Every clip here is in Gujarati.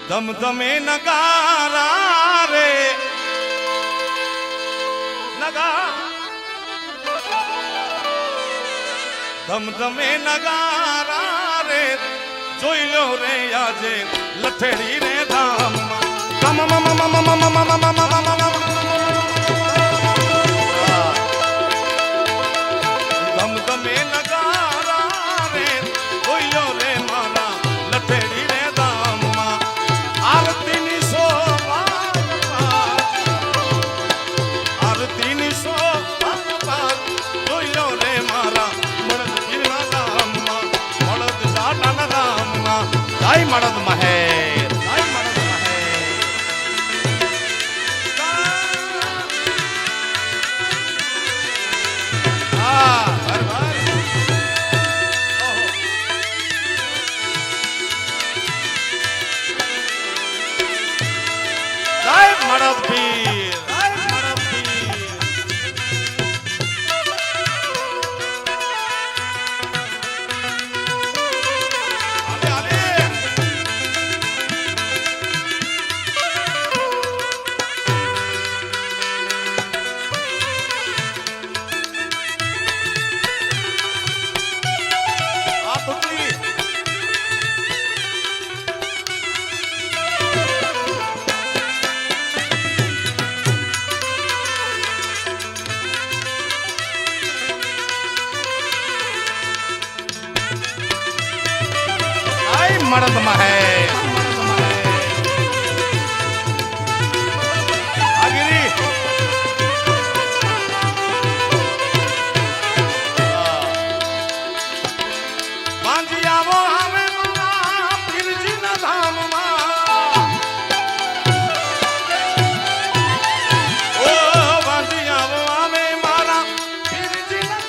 ધમધમે નગારા રે નગા ધમધમે નગારા રે જોઈ લો રે આજે લઠેડી રે ધામ ધમધમે નગારા રે જોઈ લો રે મારા લઠેડી રે ધામમાં આરતીની શોભા આરતીની શોભા જોઈ લો રે મારા મળદ ગીરના ધામમાં મળદ જાટાના ધામમાં જય મળદ મહેર જય મળદ મહેર હા ભર ભર જય મળદ પીર જય મળદ પીર આલે આલે આ ટુકડી જય મળદ મહેર આગીરી માંજી આવો આવે મારા પીરજીના ધામમાં ઓ માંજી આવો આવે મારા પીરજીના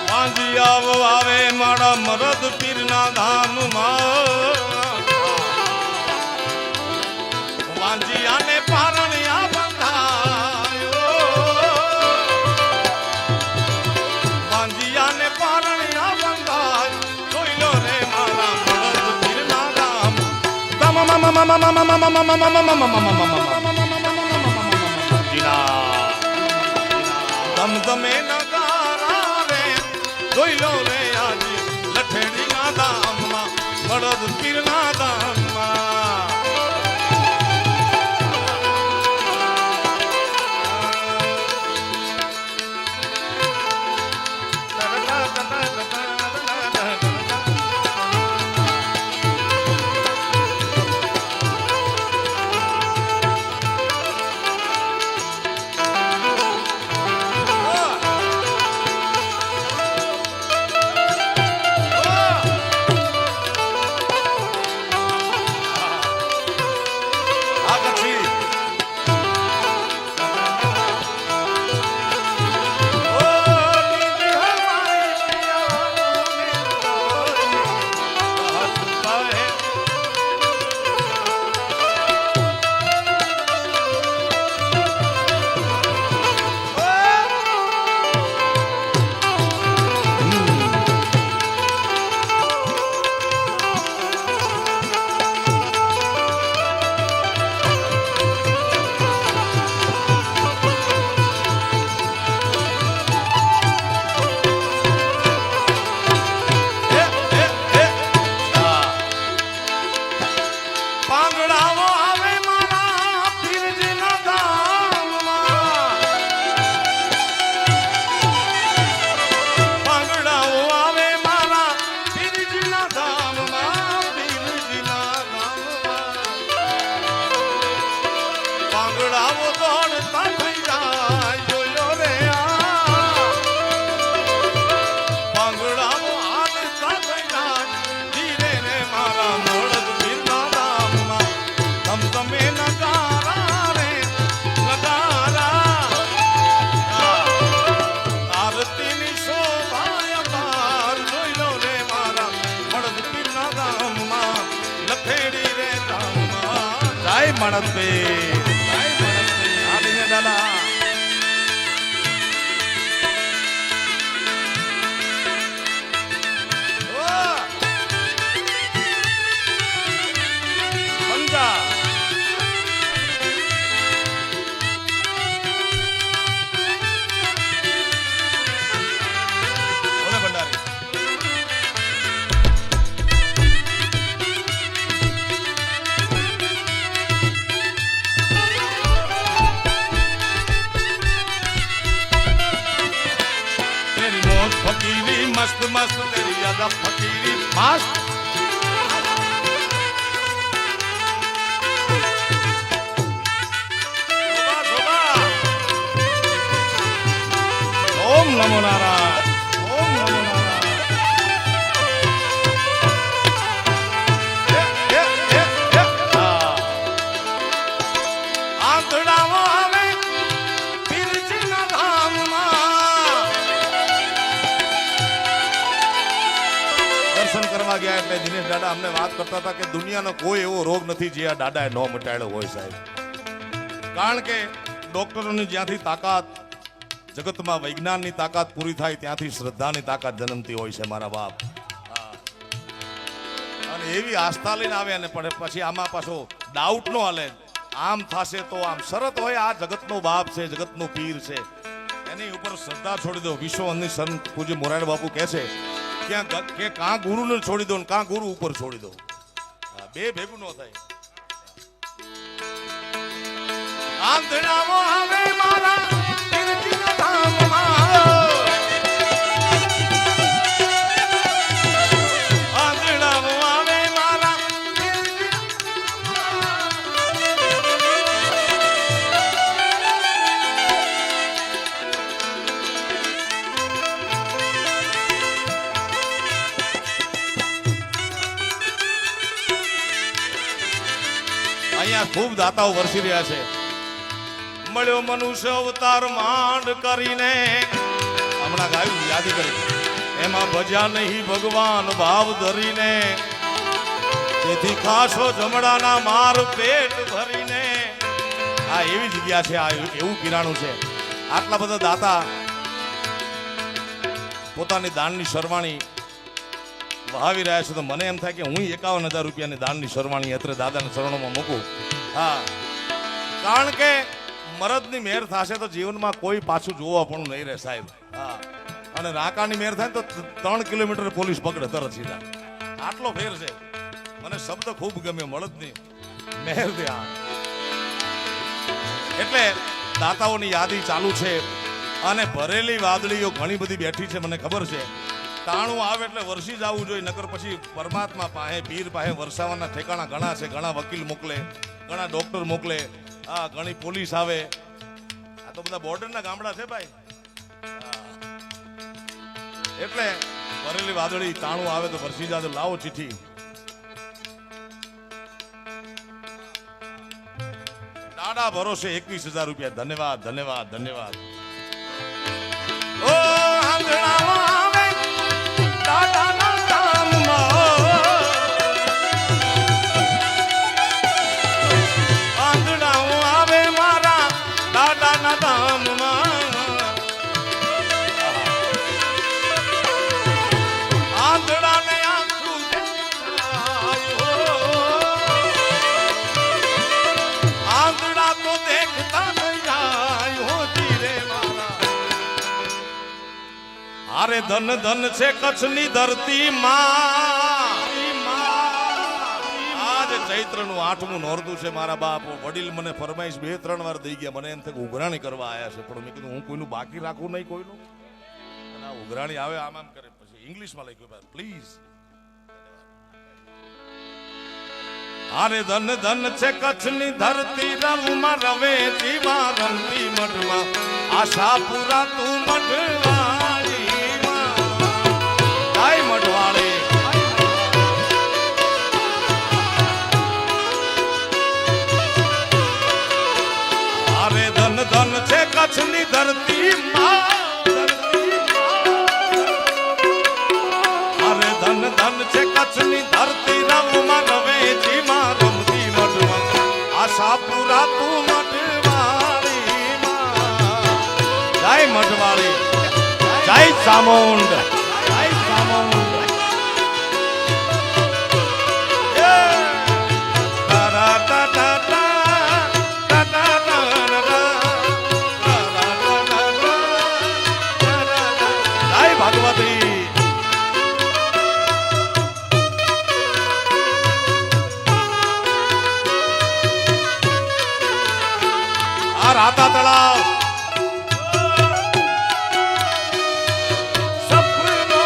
માંજી આવો આવે મારા મરદ પીરના ધામમાં વાંજિયાને પારણિયા બંધાયો વાંજિયાને પારણિયા બંધાય જોઈ લો રે મારા મળદ પીરના ધામ ધમધમે નગારા રે જોઈ લો રે આજે લઠેડીના ધામમાં મળદ પીરના ધામમાં मस्त मस्त तेरी अदा फकीरी मस्त ओम नमो नारायण ओम नमो नारायण आंधळावा આવે પીરજીના ધામમાં દર્શન કરવા ગયા એટલે દિનેશ દાદા અમને વાત કરતા હતા કે દુનિયાનો કોઈ એવો રોગ નથી જે આ દાદાએ ન મટાડ્યો હોય સાહેબ કારણ કે ડોક્ટરોની જ્યાંથી તાકાત જગતમાં વિજ્ઞાનની તાકાત પૂરી થાય ત્યાંથી શ્રદ્ધાની તાકાત જન્મતી હોય છે મારા બાપ અને એવી આસ્થા લઈને આવે અને પછી આમાં પાછો ડાઉટ નો હાલે આમ થશે તો આમ શરત હોય આ જગતનો બાપ છે જગતનો પીર છે એની ઉપર શ્રદ્ધા છોડી દો વિશ્વ અન્ય સંત પૂજ્ય મોરારી બાપુ કહે છે કે કાં ગુરુને છોડી દો ને કાં ગુરુ ઉપર છોડી દો બે ભેગું ન થાય આંધળાવો આવે મારા પીરજીના ધામમાં આંધળાવો આવે મારા અહીંયા ખૂબ દાતાઓ વરસી રહ્યા છે મળ્યો મનુષ્ય અવતાર માંડ કરીને હમણાં ગાયું યાદી કરી એમાં ભજ્યા નહીં ભગવાન ભાવ ધરીને તેથી ખાસો જમડાના માર પેટ ભરીને આ એવી જગ્યા છે આ એવું કિરાણું છે આટલા બધા દાતા પોતાની દાનની સરવાણી વહાવી રહ્યા છે તો મને એમ થાય કે હું 51,000 રૂપિયાની દાનની સરવાણી અત્રે દાદાના ચરણોમાં મૂકું હા કારણ કે મરદની મેર થશે તો જીવનમાં કોઈ પાછું જોવા પણ નહીં રહે સાહેબ હા અને રાકાની મેર થાય તો 3 કિલોમીટર પોલીસ પકડે તરત સીધા આટલો ફેર છે મને શબ્દ ખૂબ ગમ્યો મરદની મેર દે એટલે દાતાઓની યાદી ચાલુ છે અને ભરેલી વાદળીઓ ઘણી બધી બેઠી છે મને ખબર છે તાણું આવે એટલે વરસી જવું જોઈએ નકર પછી પરમાત્મા પાસે પીર પાસે વરસાવાના ઠેકાણા ઘણા છે ઘણા વકીલ મોકલે ઘણા ડોક્ટર મોકલે હા ઘણી પોલીસ આવે આ તો બધા બોર્ડરના ગામડા છે ભાઈ એટલે ભરેલી વાદળી તાણું આવે તો વરસી જાય તો લાવો ચિઠ્ઠી દાડા ભરોસે 21,000 રૂપિયા ધન્યવાદ ધન્યવાદ ધન્યવાદ ઓ આંગણામાં આવે દાદાના ધામમાં આંગણાઓ આવે મારા દાદાના ધામમાં આંગણાને આંખું આંગણા તો દેખતા નહીં જાય ધીરે મારા અરે ધન ધન છે કચ્છની ધરતી માં આજ ચૈત્રનું 8મું નોરતું છે મારા બાપ વડીલ મને ફરમાઈશ 2-3 વાર દઈ ગયા મને એમ થાય ઉઘરાણી કરવા આવ્યા છે પણ મેં કીધું હું કોઈનું બાકી રાખું નહીં કોઈનું અને આ ઉઘરાણી આવે આમ આમ કરે પછી ઇંગ્લિશમાં લખ્યું પ્લીઝ અરે ધન ધન છે કચ્છની ધરતી રવમાં રવે જીવા રમતી મઢમાં આશાપુરા તું મઢવાળી ગાય મઢવાળી અરે ધન ધન છે કચ્છની ધરતી અરે ધન ધન છે કચ્છની ધરતી રવમાં રવે જીવા રમતી મઢમાં આશાપુરા તું મઢવાળી જય મઢવાળી જય ચામુંડ જય ચામુંડ જય ભગવતી આ રાતા તળાવ સપનો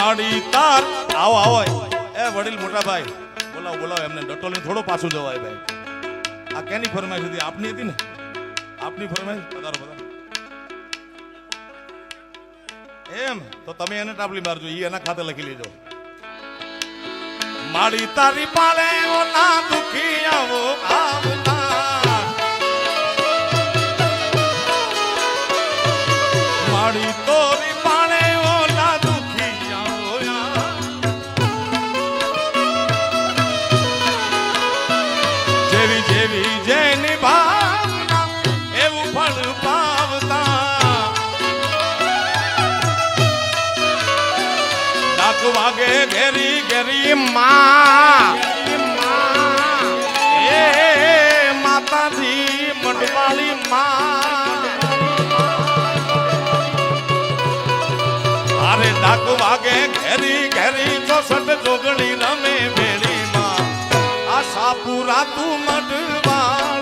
માડી તાર આવો આવો એ વડીલ મોટા ભાઈ બોલાવો બોલાવો એમને ડટોલી થોડો પાછું જવાય ભાઈ આ કેની ફરમાઈશ હતી આપની હતી ને આપની ફરમાઈશ પધારો પધારો એમ તો તમે એને ટાપલી મારજો ઈ એના ખાતે લખી લેજો માડી તારી પાલે ઓલા દુખી આવો આવતા માડી તોરી પાલે ઓલા દુખી આવો જેવી જેવી જેની ભાવના એવું ફળ પાવતા વાગે ઘેરી ઘેરી માં એ માતાજી મંડવાળી માં અરે ડાક વાગે ઘેરી ઘેરી 64 જોગણી રમે ભેળી માં આ સાપુરા તું મંડવા